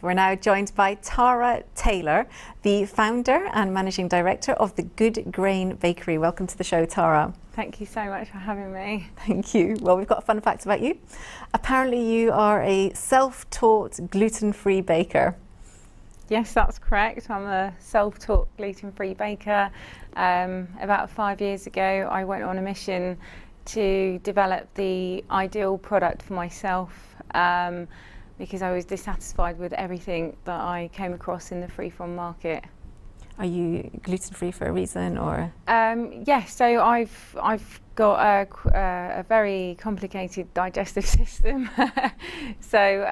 We're now joined by Tara Taylor, the founder and managing director of the Good Grain Bakery. Welcome to the show, Tara. Thank you so much for having me. Thank you. Well, we've got a fun fact about you. Apparently you are a self-taught gluten-free baker. Yes, that's correct. I'm a self-taught gluten-free baker. About 5 years ago, I went on a mission to develop the ideal product for myself because I was dissatisfied with everything that I came across in the free-from market. Are you gluten-free for a reason, or? Yes, so I've got a very complicated digestive system. So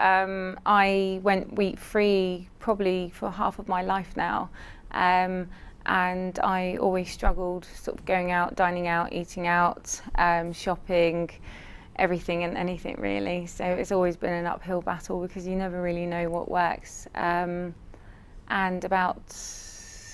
I went wheat-free probably for half of my life now, and I always struggled sort of going out, dining out, eating out, shopping, everything and anything really. So it's always been an uphill battle because you never really know what works. And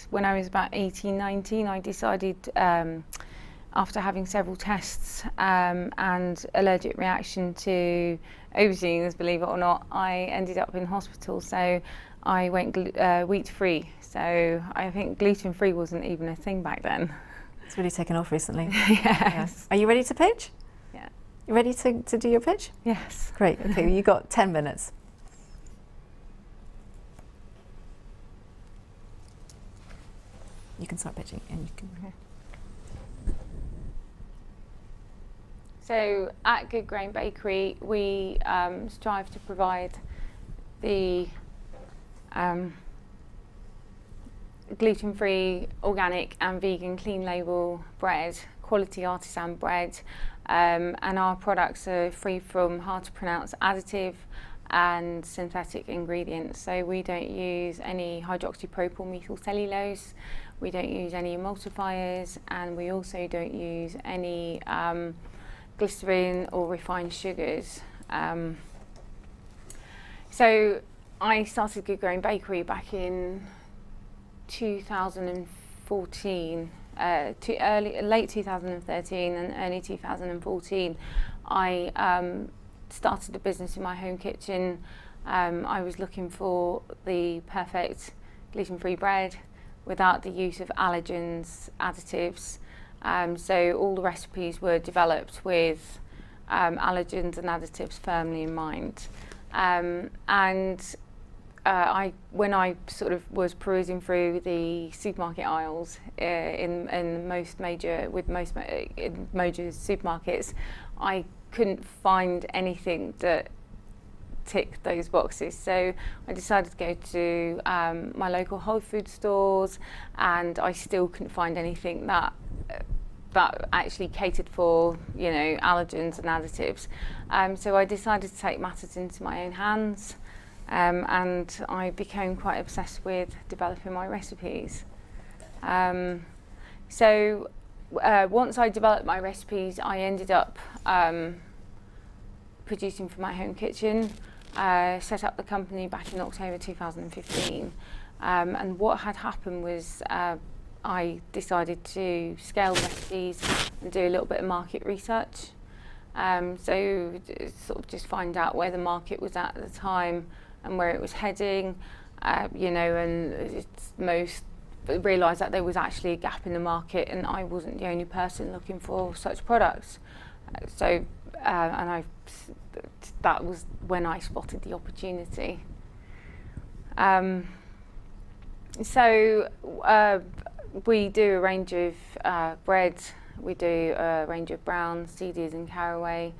when I was about 18, 19, I decided, after having several tests and allergic reaction to aubergines, believe it or not, I ended up in hospital. So I went wheat-free. So I think gluten-free wasn't even a thing back then. It's really taken off recently. Yes. Yeah. Are you ready to pitch? Yeah. You ready to do your pitch? Yes. Great. Okay, well, you got 10 minutes. You can start pitching, and you can. Okay. So at Good Grain Bakery, we strive to provide the gluten-free, organic and vegan clean label bread, quality artisan bread, and our products are free from hard to pronounce additive and synthetic ingredients. So we don't use any hydroxypropyl methyl cellulose, we don't use any emulsifiers, and we also don't use any glycerin or refined sugars. So I started Good Grain Bakery back in 2014, late 2013 and early 2014. I started a business in my home kitchen. I was looking for the perfect gluten-free bread without the use of allergens, additives. So all the recipes were developed with allergens and additives firmly in mind. When I sort of was perusing through the supermarket aisles in most major supermarkets, I couldn't find anything that ticked those boxes. So I decided to go to my local Whole Food stores, and I still couldn't find anything that actually catered for, you know, allergens and additives. So I decided to take matters into my own hands. And I became quite obsessed with developing my recipes. Once I developed my recipes, I ended up producing from my home kitchen, set up the company back in October 2015. And what had happened was I decided to scale the recipes and do a little bit of market research. So sort of just find out where the market was at the time and where it was heading, you know, and realised that there was actually a gap in the market, and I wasn't the only person looking for such products. That was when I spotted the opportunity. We do a range of breads. We do a range of browns, seeded and caraway.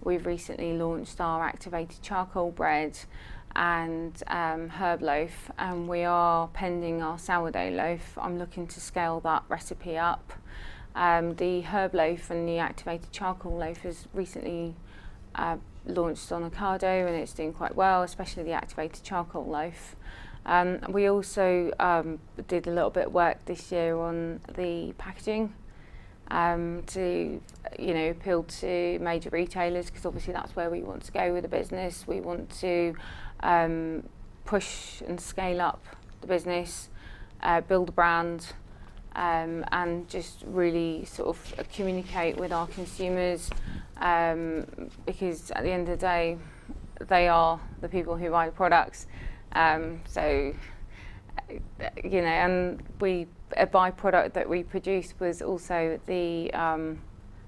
We've recently launched our activated charcoal bread and herb loaf, and we are pending our sourdough loaf. I'm looking to scale that recipe up. The herb loaf and the activated charcoal loaf has recently launched on Ocado, and it's doing quite well, especially the activated charcoal loaf. We also did a little bit of work this year on the packaging to, you know, appeal to major retailers, because obviously that's where we want to go with the business. We want to push and scale up the business, build a brand, and just really sort of communicate with our consumers, because at the end of the day, they are the people who buy the products, So, you know, and a byproduct that we produced was also the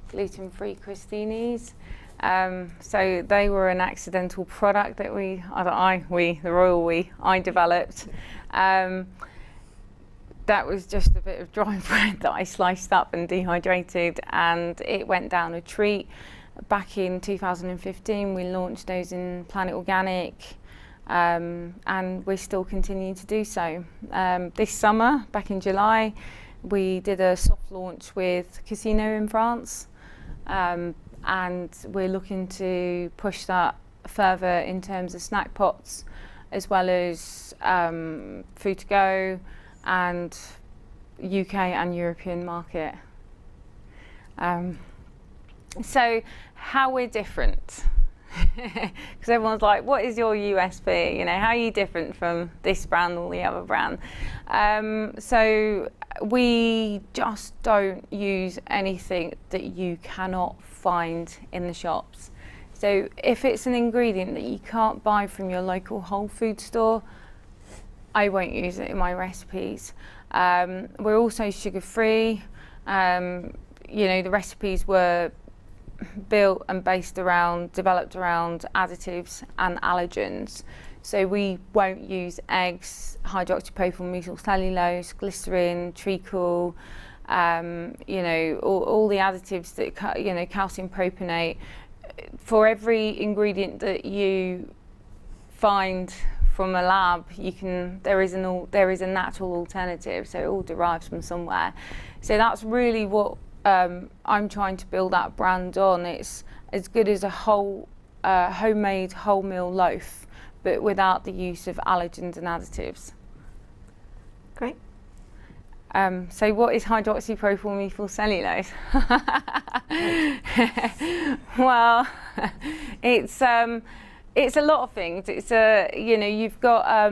gluten-free crostinis. So they were an accidental product that I developed. That was just a bit of dry bread that I sliced up and dehydrated, and it went down a treat. Back in 2015, we launched those in Planet Organic, and we're still continuing to do so. This summer, back in July, we did a soft launch with Casino in France, and we're looking to push that further in terms of snack pots, as well as food to go, and UK and European market. So how we're different, because everyone's like, what is your USP? You know, how are you different from this brand or the other brand? So we just don't use anything that you cannot find in the shops. So if it's an ingredient that you can't buy from your local whole food store, I won't use it in my recipes. We're also sugar-free. You know, the recipes were built and developed around additives and allergens. So we won't use eggs, hydroxypropyl methyl cellulose, glycerin, treacle, you know, all the additives that, you know, calcium propionate. For every ingredient that you find from a lab, there is a natural alternative, so it all derives from somewhere. So that's really what I'm trying to build that brand on. It's as good as a whole homemade wholemeal loaf, but without the use of allergens and additives. Great. So what is hydroxypropyl methyl cellulose? Well, it's a lot of things. It's you know, you've got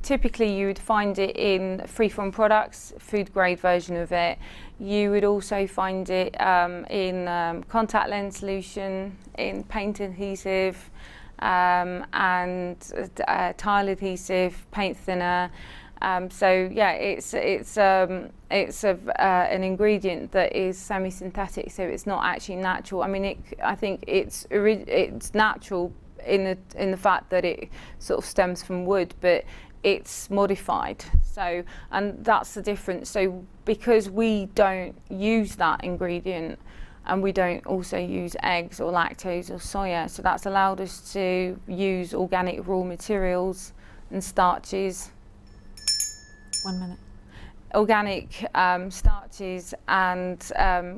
typically you would find it in free-from products, food grade version of it. You would also find it in contact lens solution, in paint adhesive, and tile adhesive, paint thinner. So yeah, it's an ingredient that is semi-synthetic, so it's not actually natural. I mean, I think it's natural in the fact that it sort of stems from wood, but it's modified. So, and that's the difference. So because we don't use that ingredient, and we don't also use eggs or lactose or soya, so that's allowed us to use organic raw materials and starches. 1 minute. Organic starches, and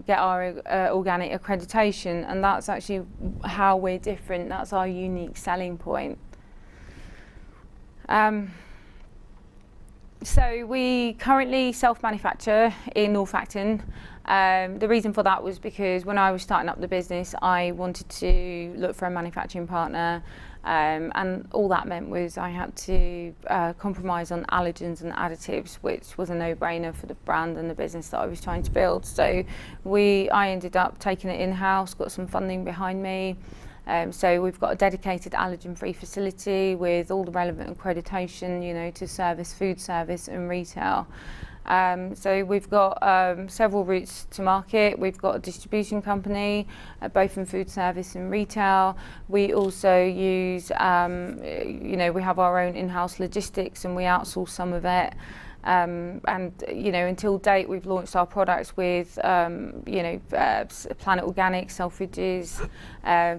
get our organic accreditation, and that's actually how we're different. That's our unique selling point. So we currently self-manufacture in North Acton. The reason for that was because when I was starting up the business, I wanted to look for a manufacturing partner, and all that meant was I had to compromise on allergens and additives, which was a no-brainer for the brand and the business that I was trying to build. So I ended up taking it in-house, got some funding behind me. So we've got a dedicated allergen-free facility with all the relevant accreditation, you know, to service food service and retail. So we've got several routes to market. We've got a distribution company, both in food service and retail. We also use, you know, we have our own in-house logistics, and we outsource some of it. And you know, until date, we've launched our products with you know, Planet Organic, Selfridges,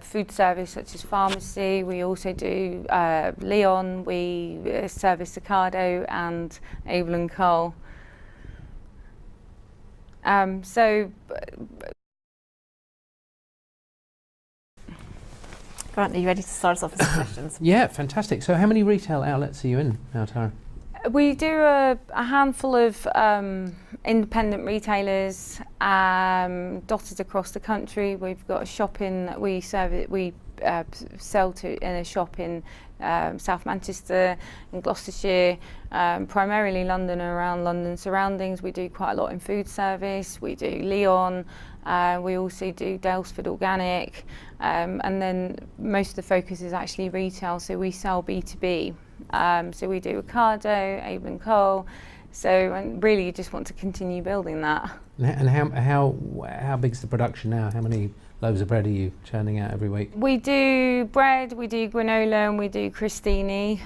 food service such as pharmacy. We also do Leon. We service Ocado and Abel and Cole. So Grant, are you ready to start us off with some questions? Yeah, fantastic. So how many retail outlets are you in now, Tara? We do a handful of independent retailers dotted across the country. We've got a shop we sell to in a shop in South Manchester, in Gloucestershire, primarily London and around London surroundings. We do quite a lot in food service. We do Leon. We also do Dalesford Organic, and then most of the focus is actually retail. So we sell B2B. So we do Ocado, Able & Cole. So and really you just want to continue building that. And how big's the production now? How many loaves of bread are you churning out every week? We do bread, we do granola, and we do crostini.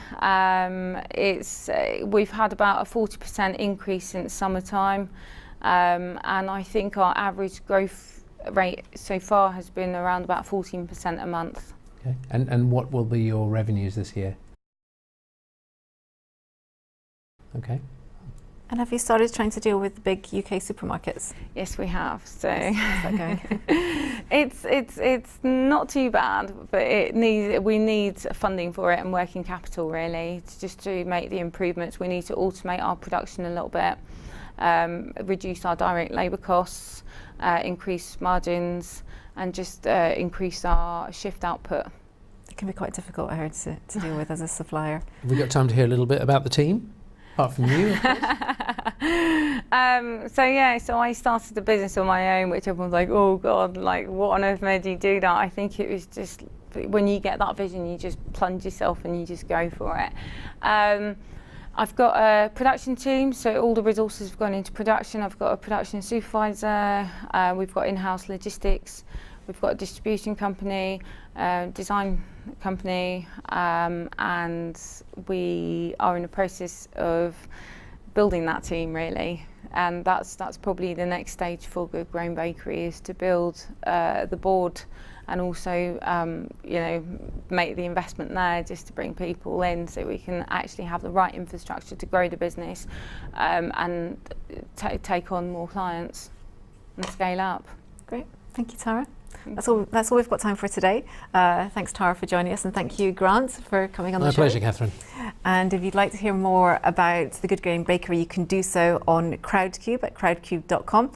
We've had about a 40% increase since summertime, and I think our average growth rate so far has been around about 14% a month. Okay. And what will be your revenues this year? Okay. And have you started trying to deal with the big UK supermarkets? Yes, we have. So how's that going? it's not too bad, but we need funding for it and working capital really to make the improvements. We need to automate our production a little bit, reduce our direct labour costs, increase margins, and just increase our shift output. It can be quite difficult, I heard, to deal with as a supplier. Have we got time to hear a little bit about the team? Apart from you, of course. So I started the business on my own, which everyone's like, oh God, like what on earth made you do that? I think it was just, when you get that vision, you just plunge yourself and you just go for it. I've got a production team, so all the resources have gone into production. I've got a production supervisor, we've got in-house logistics, we've got a distribution company, design company, and we are in the process of building that team really. And that's probably the next stage for Good Grain Bakery, is to build the board and also make the investment there just to bring people in so we can actually have the right infrastructure to grow the business and take on more clients and scale up. Great, thank you, Tara. That's all we've got time for today. Thanks, Tara, for joining us, and thank you, Grant, for coming on the show. My pleasure, Catherine. And if you'd like to hear more about the Good Grain Bakery, you can do so on Crowdcube at crowdcube.com.